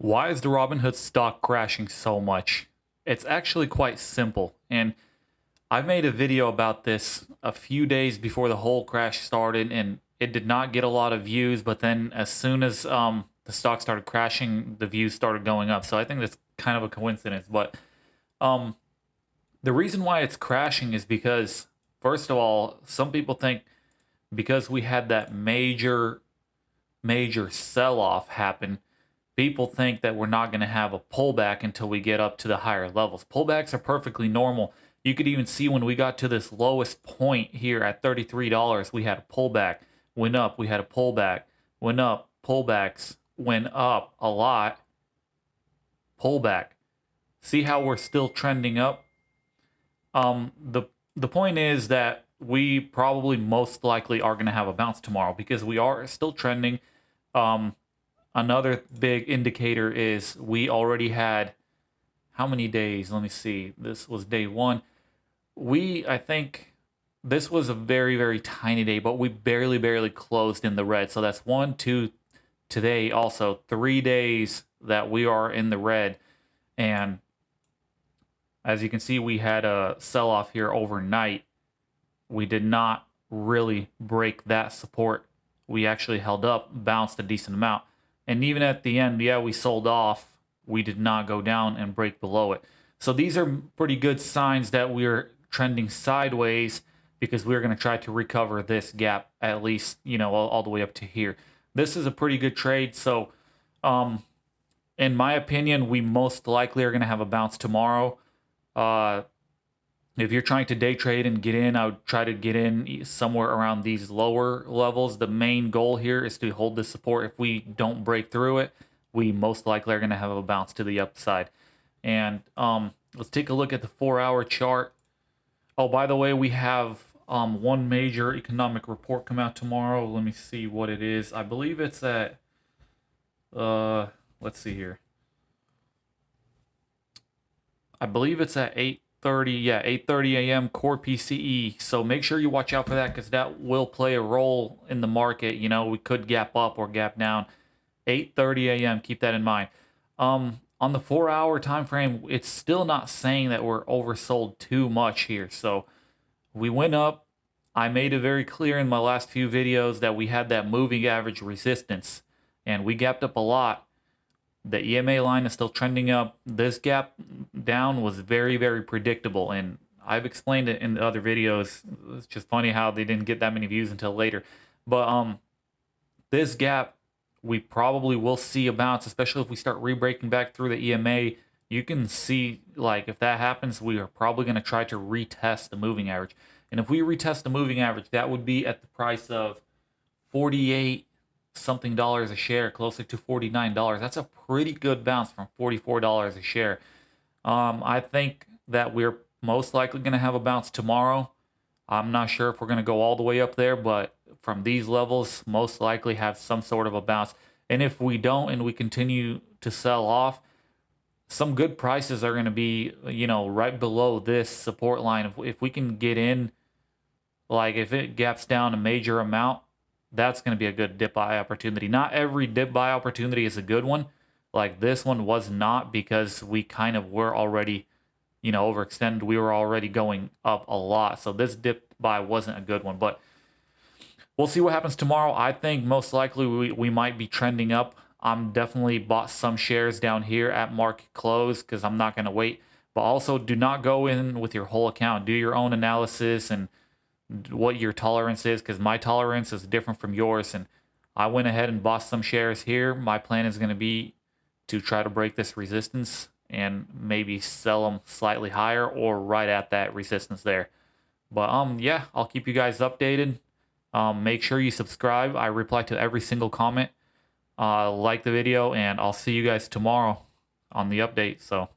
Why is the Robinhood stock crashing so much? It's actually quite simple. And I made a video about this a few days before the whole crash started, and it did not get a lot of views. But then, as soon as the stock started crashing, the views started going up. So I think that's kind of a coincidence. But um, the reason why it's crashing is because, first of all, some people think because we had that major sell off happen, people think that we're not going to have a pullback until we get up to the higher levels. Pullbacks are perfectly normal. You could even see when we got to this lowest point here at $33, we had a pullback, went up, we had a pullback, went up, pullbacks, went up a lot, pullback. See how we're still trending up? The point is that we probably most likely are going to have a bounce tomorrow because we are still trending. Um, Another big indicator is we already had how many days? Let me see. This was day one. I think this was a very tiny day, but we barely closed in the red. So that's one, two, today also 3 days that we are in the red. And as you can see, we had a sell off here overnight. We did not really break that support. We actually held up, bounced a decent amount. And even at the end, yeah, we sold off. We did not go down and break below it. So these are pretty good signs that we're trending sideways because we're going to try to recover this gap at least, all the way up to here. This is a pretty good trade. So, in my opinion, we most likely are going to have a bounce tomorrow. If you're trying to day trade and get in, I would try to get in somewhere around these lower levels. The main goal here is to hold this support. If we don't break through it, we most likely are going to have a bounce to the upside. And let's take a look at the 4-hour chart. Oh, by the way, we have one major economic report come out tomorrow. Let me see what it is. I believe it's at, let's see here. I believe it's at 8:30 a.m. core PCE. So make sure you watch out for that because that will play a role in the market. We could gap up or gap down. 8:30 a.m. Keep that in mind. On the 4-hour time frame, it's still not saying that we're oversold too much here. So we went up. I made it very clear in my last few videos that we had that moving average resistance, and we gapped up a lot. The EMA line is still trending up. This gap down was very predictable, and I've explained it in the other videos. It's just funny how they didn't get that many views until later. But this gap, we probably will see a bounce, especially if we start re-breaking back through the EMA. You can see, like, if that happens, we are probably going to try to retest the moving average. And if we retest the moving average, that would be at the price of 48 something dollars a share, closer to $49. That's a pretty good bounce from $44 a share. I think that we're most likely going to have a bounce tomorrow. I'm not sure if we're going to go all the way up there, but from these levels, most likely have some sort of a bounce. And if we don't and we continue to sell off, some good prices are going to be, right below this support line. If we can get in, like if it gaps down a major amount, that's going to be a good dip buy opportunity. Not every dip buy opportunity is a good one. Like this one was not because we kind of were already, overextended. We were already going up a lot. So this dip buy wasn't a good one. But we'll see what happens tomorrow. I think most likely we might be trending up. I'm definitely bought some shares down here at market close because I'm not going to wait. But also do not go in with your whole account. Do your own analysis and what your tolerance is, because my tolerance is different from yours, and I went ahead and bought some shares here. My plan is going to be to try to break this resistance and maybe sell them slightly higher or right at that resistance there. But yeah, I'll keep you guys updated. Make sure you subscribe. I reply to every single comment. Like the video, and I'll see you guys tomorrow on the update. So